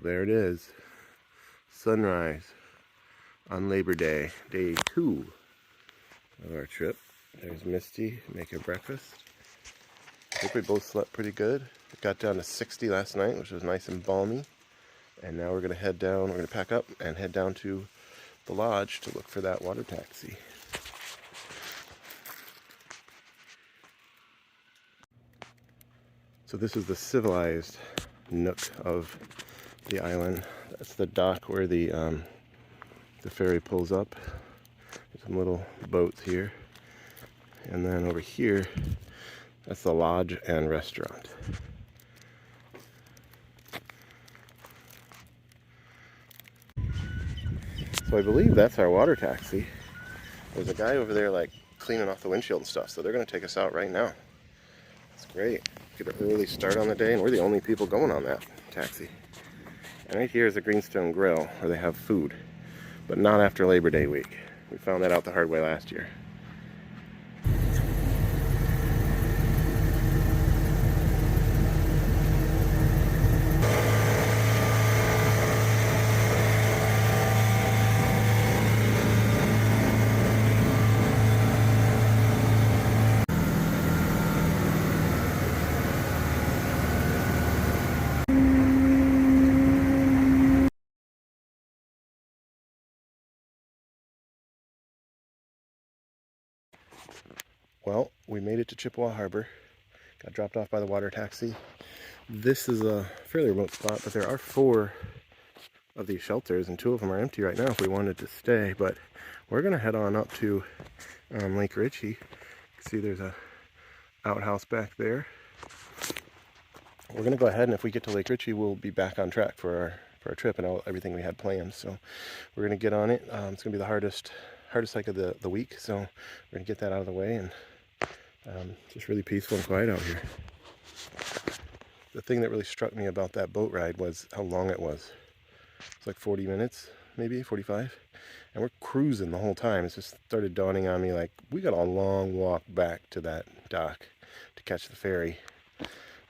There it is. Sunrise on Labor Day, day 2 of our trip. There's Misty making breakfast. I think we both slept pretty good. It got down to 60 last night, which was nice and balmy. And now we're going to head down, we're going to pack up and head down to the lodge to look for that water taxi. So this is the civilized nook of the island. That's the dock where the ferry pulls up. There's some little boats here. And then over here, that's the lodge and restaurant. So I believe that's our water taxi. There's a guy over there like cleaning off the windshield and stuff, so they're going to take us out right now. That's great. Get an early start on the day, and we're the only people going on that taxi. And right here is the Greenstone Grill, where they have food, but not after Labor Day week. We found that out the hard way last year. Well, we made it to Chippewa Harbor. Got dropped off by the water taxi. This is a fairly remote spot, but there are 4 of these shelters, and 2 of them are empty right now if we wanted to stay. But we're going to head on up to Lake Ritchie. You can see there's a outhouse back there. We're going to go ahead, and if we get to Lake Ritchie, we'll be back on track for our trip and everything we had planned. So we're going to get on it. It's going to be the hardest hike of the week, so we're going to get that out of the way, and just really peaceful and quiet out here. The thing that really struck me about that boat ride was how long it was. It's like 40 minutes, maybe 45, and we're cruising the whole time. It just started dawning on me like we got a long walk back to that dock to catch the ferry.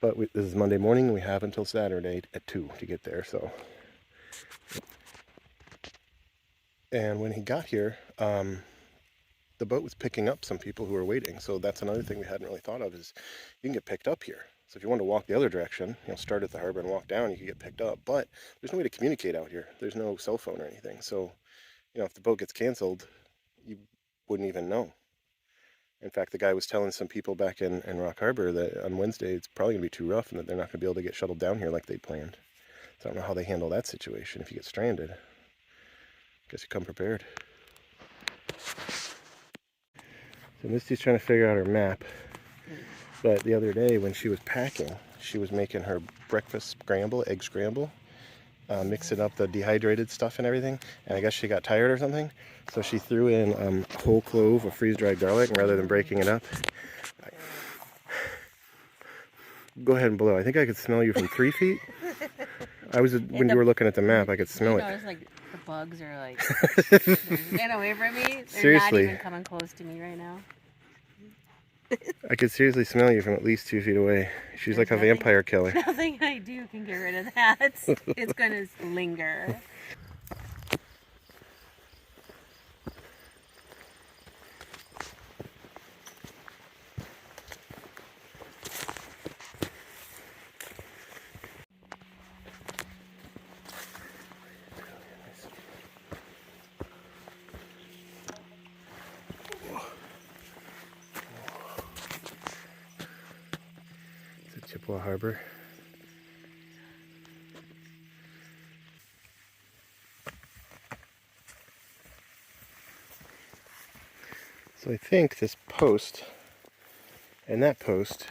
But this is Monday morning, and we have until Saturday at 2 to get there. So, and when he got here, the boat was picking up some people who were waiting. So that's another thing we hadn't really thought of, is you can get picked up here. So if you want to walk the other direction, start at the harbor and walk down, you can get picked up. But there's no way to communicate out here. There's no cell phone or anything. So, if the boat gets canceled, you wouldn't even know. In fact, the guy was telling some people back in Rock Harbor that on Wednesday it's probably going to be too rough and that they're not going to be able to get shuttled down here like they planned. So I don't know how they handle that situation if you get stranded. Guess you come prepared. So Misty's trying to figure out her map. But the other day when she was packing, she was making her breakfast scramble, egg scramble, mixing up the dehydrated stuff and everything. And I guess she got tired or something. So she threw in whole clove of freeze-dried garlic rather than breaking it up. Go ahead and blow. I think I could smell you from 3 feet. When you were looking at the map, I could smell it. It's like the bugs are like, get away from me. They're Seriously. not even coming close to me right now. I could seriously smell you from at least 2 feet away. She's like a vampire killer. Nothing I do can get rid of that. It's going to linger. Chippewa Harbor. So I think this post and that post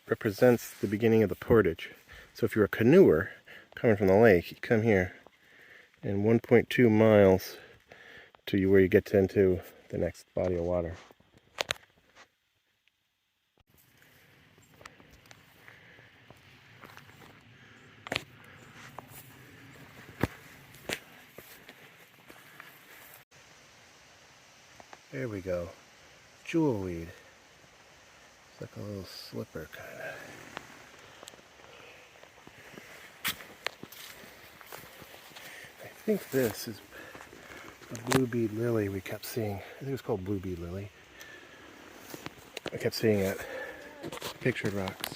represents the beginning of the portage. So if you're a canoeer coming from the lake, you come here, and 1.2 miles to where you get into the next body of water. There we go. Jewelweed. It's like a little slipper kind of. think this is a blue bead lily we kept seeing. I think it was called blue bead lily. I kept seeing it. Pictured rocks.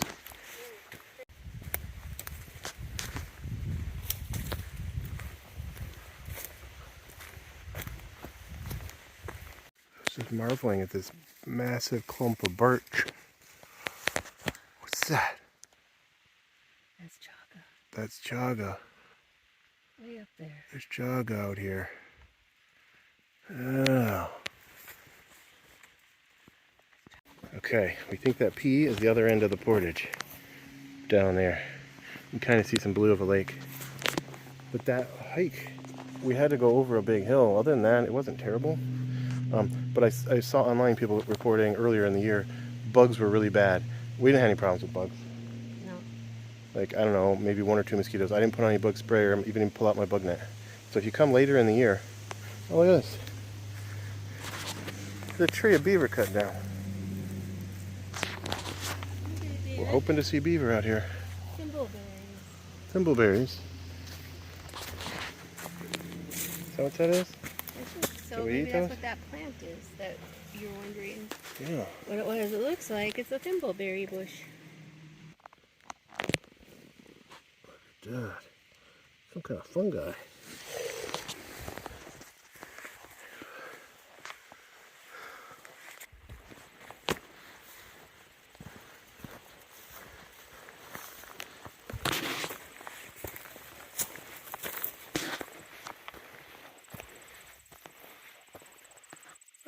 I was just marveling at this massive clump of birch. What's that? That's chaga. That's chaga. Way up there. There's chaga out here. Oh. Okay, we think that P is the other end of the portage. Down there. You can kind of see some blue of a lake. But that hike, we had to go over a big hill. Other than that, it wasn't terrible. But I saw online people reporting earlier in the year, bugs were really bad. We didn't have any problems with bugs. No. Like, I don't know, maybe 1 or 2 mosquitoes. I didn't put on any bug spray or even pull out my bug net. So if you come later in the year, oh, look at this. There's a tree of beaver cut down. We're hoping to see beaver out here. Thimbleberries. Thimbleberries. Is that what that is? So maybe that's what that plant is that you're wondering. Yeah. What it looks like. It's a thimbleberry bush. God. Some kind of fungi.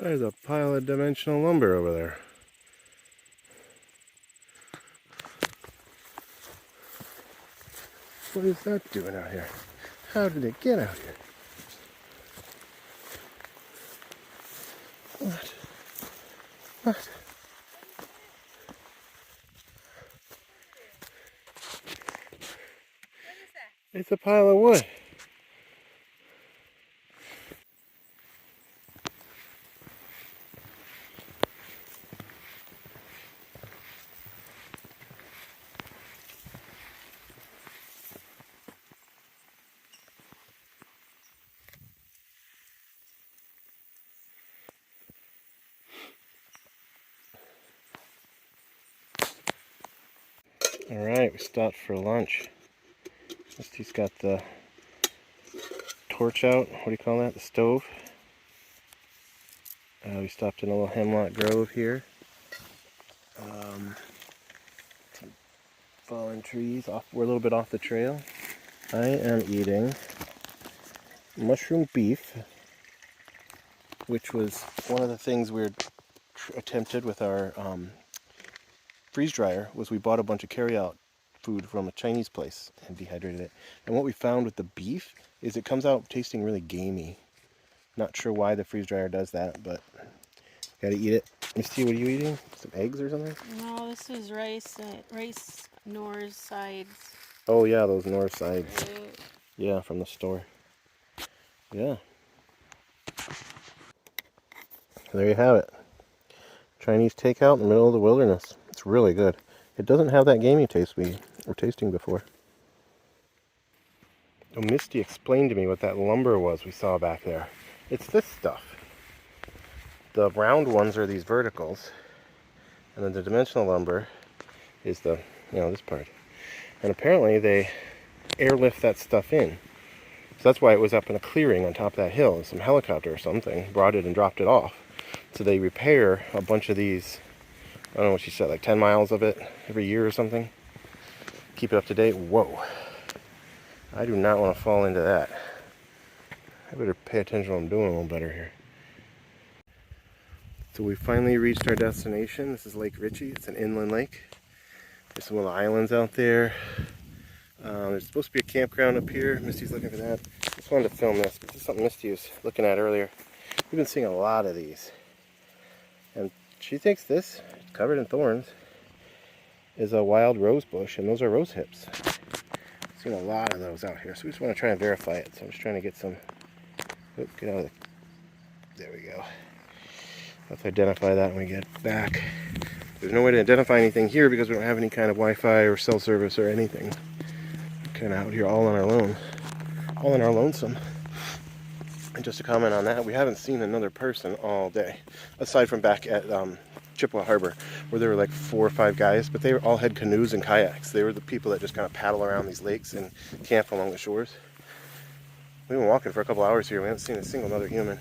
There's a pile of dimensional lumber over there. What is that doing out here? How did it get out here? What? What? It's a pile of wood. Alright, we stopped for lunch. Misty's got the torch out. What do you call that? The stove. We stopped in a little hemlock grove here. Some fallen trees. We're a little bit off the trail. I am eating mushroom beef, which was one of the things we attempted with our freeze dryer. Was we bought a bunch of carry-out food from a Chinese place and dehydrated it. And what we found with the beef is it comes out tasting really gamey. Not sure why the freeze dryer does that, but gotta eat it. Misty, what are you eating? Some eggs or something? No, this is rice Nor's sides. Oh yeah, those north sides. Yeah, from the store. Yeah. There you have it. Chinese takeout in the middle of the wilderness. It's really good. It doesn't have that gamey taste we were tasting before. Oh, Misty explained to me what that lumber was we saw back there. It's this stuff. The round ones are these verticals, and then the dimensional lumber is the, this part. And apparently they airlift that stuff in. So that's why it was up in a clearing on top of that hill. Some helicopter or something brought it and dropped it off. So they repair a bunch of these, I don't know what she said, like 10 miles of it every year or something. Keep it up to date. Whoa. I do not want to fall into that. I better pay attention to what I'm doing a little better here. So we finally reached our destination. This is Lake Ritchie. It's an inland lake. There's some little islands out there. There's supposed to be a campground up here. Misty's looking for that. Just wanted to film this. This is something Misty was looking at earlier. We've been seeing a lot of these. And she thinks this, covered in thorns, is a wild rose bush, and those are rose hips. I've seen a lot of those out here, so we just want to try and verify it. So I'm just trying to get some... Oop, get out of the... There we go. I'll have to identify that when we get back. There's no way to identify anything here because we don't have any kind of Wi-Fi or cell service or anything. We're kind of out here all on our own. All on our lonesome. And just to comment on that, we haven't seen another person all day, aside from back at Chippewa Harbor, where there were like 4 or 5 guys, but they all had canoes and kayaks. They were the people that just kind of paddle around these lakes and camp along the shores. We've been walking for a couple hours here. We haven't seen a single other human.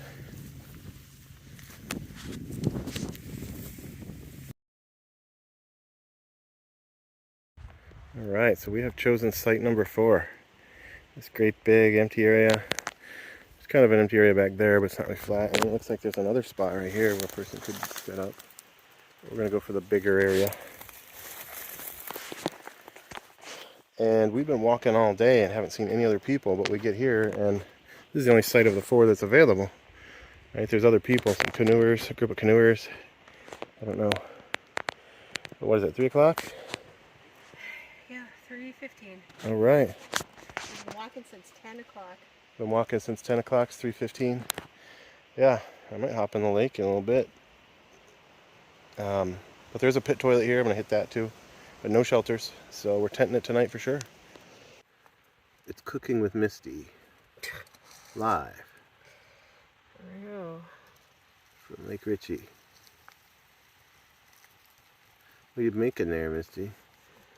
All right, so we have chosen site number 4. This great big empty area. There's kind of an empty area back there, but it's not really flat. And it looks like there's another spot right here where a person could set up. We're gonna go for the bigger area. And we've been walking all day and haven't seen any other people, but we get here and this is the only site of the 4 that's available. Right, there's other people, some canoers, a group of canoers. I don't know. What is it, 3 o'clock? Yeah, 3:15. All right. We've been walking since 10 o'clock. Been walking since 10 o'clock, it's 3:15. Yeah, I might hop in the lake in a little bit. But there's a pit toilet here, I'm gonna hit that too. But no shelters, so we're tenting it tonight for sure. It's Cooking with Misty, live Oh. from Lake Ritchie. What are you making there, Misty?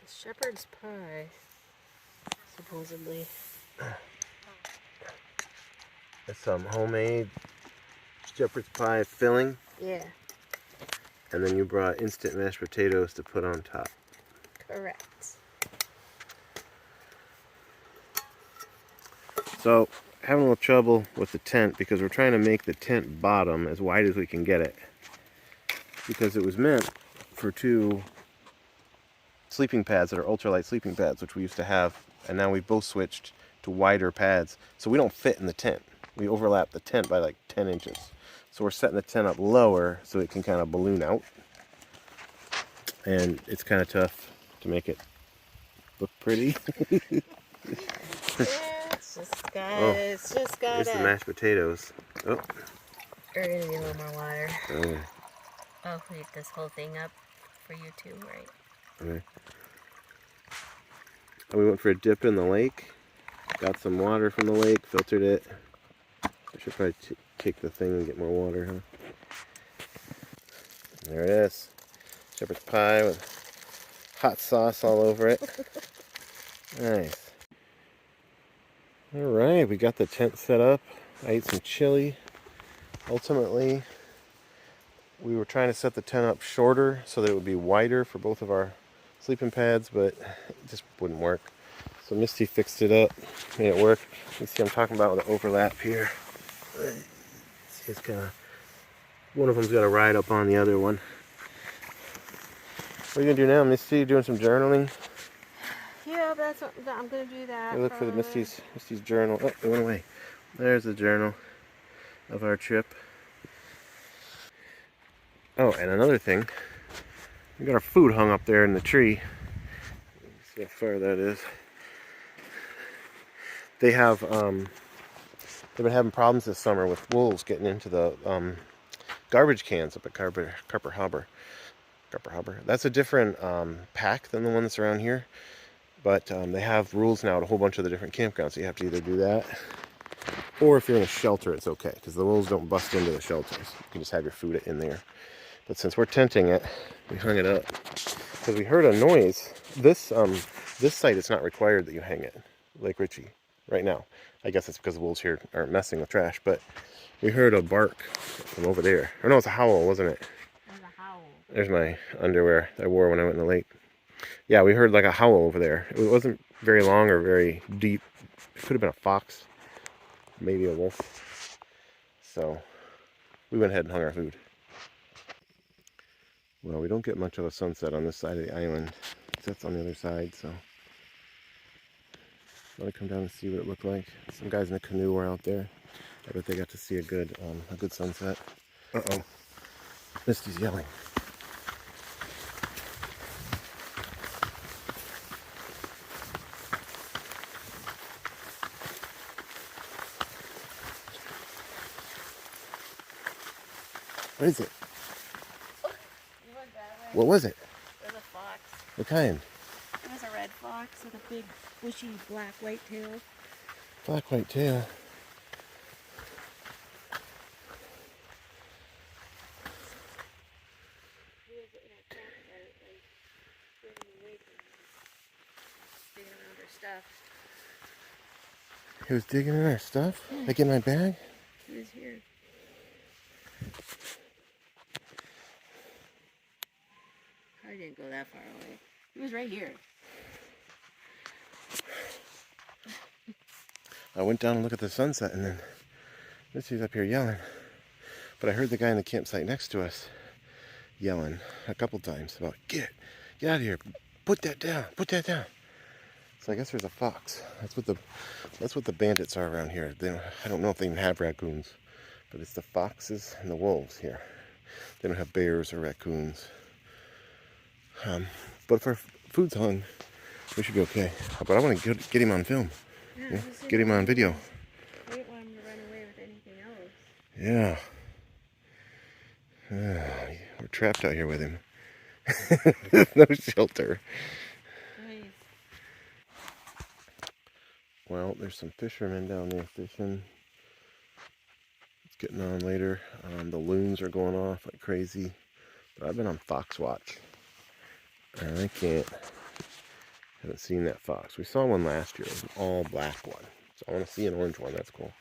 Shepherd's pie, supposedly. That's some homemade shepherd's pie filling, Yeah, and then you brought instant mashed potatoes to put on top. correct. So, having a little trouble with the tent because we're trying to make the tent bottom as wide as we can get it. Because it was meant for 2 sleeping pads that are ultralight sleeping pads, which we used to have, and now we've both switched to wider pads. So we don't fit in the tent. We overlap the tent by like 10 inches. So we're setting the tent up lower so it can kind of balloon out. And it's kind of tough to make it look pretty. It's just got Here's the mashed potatoes. Oh. We're gonna need a little more water. Oh. I'll heat this whole thing up for you too, right? Okay. We went for a dip in the lake. Got some water from the lake, filtered it. I should probably take the thing and get more water, huh? There it is. Shepherd's pie with hot sauce all over it. Nice. Alright, we got the tent set up. I ate some chili. Ultimately, we were trying to set the tent up shorter so that it would be wider for both of our sleeping pads, but it just wouldn't work. So Misty fixed it up, made it work. You see I'm talking about with the overlap here. See, it's kind of, one of them's got to ride up on the other one. What are you gonna do now, Misty? You doing some journaling? Yeah, that's what I'm gonna do that. Look for the Misty's journal. Oh, it went away. There's the journal of our trip. Oh, and another thing, we got our food hung up there in the tree. Let's see how far that is. They have they've been having problems this summer with wolves getting into the garbage cans up at Carper Harbor. That's a different pack than the one that's around here, but they have rules now at a whole bunch of the different campgrounds. So you have to either do that, or if you're in a shelter, it's okay because the wolves don't bust into the shelters. You can just have your food in there. But since we're tenting it, we hung it up because we heard a noise. This site, it's not required that you hang it, Lake Ritchie, right now. I guess it's because the wolves here aren't messing with trash, but we heard a bark from over there. Or no, it's a howl, wasn't it? It was a howl. There's my underwear that I wore when I went in the lake. Yeah, we heard like a howl over there. It wasn't very long or very deep. It could have been a fox, maybe a wolf. So we went ahead and hung our food. Well, we don't get much of a sunset on this side of the island. It sets on the other side, so I'm gonna come down and see what it looked like. Some guys in a canoe were out there. I bet they got to see a good sunset. Uh-oh. Misty's yelling. What is it? What was it? It was a fox. What kind? It was a red fox with a big, bushy, black, white tail. Black white tail. stuff. He was digging in our stuff? Like in my bag? He was here. I didn't go that far away. He was right here. I went down and looked at the sunset, and then Missy's up here yelling. But I heard the guy in the campsite next to us yelling a couple times about, get out of here, put that down. So I guess there's a fox. That's what the bandits are around here. I don't know if they even have raccoons, but it's the foxes and the wolves here. They don't have bears or raccoons. But if our food's hung, we should be okay. But I want to get him on film. Yeah, get him on video. I didn't want him to run away with anything else. Yeah. We're trapped out here with him. No shelter. Nice. Well, there's some fishermen down there fishing. It's getting on later. The loons are going off like crazy. But I've been on fox watch. And I haven't seen that fox. We saw one last year. It was an all black one. So I want to see an orange one. That's cool.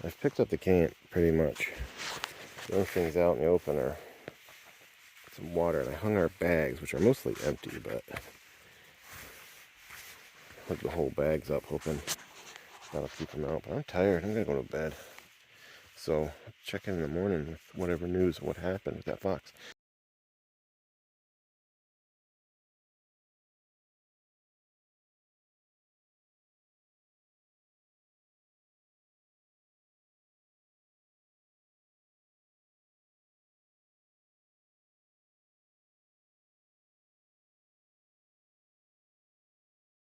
I've picked up the camp pretty much. The only things out in the open are some water. And I hung our bags, which are mostly empty, but I hooked the whole bags up, hoping that'll keep them out. But I'm tired. I'm going to go to bed. So check in the morning with whatever news of what happened with that fox.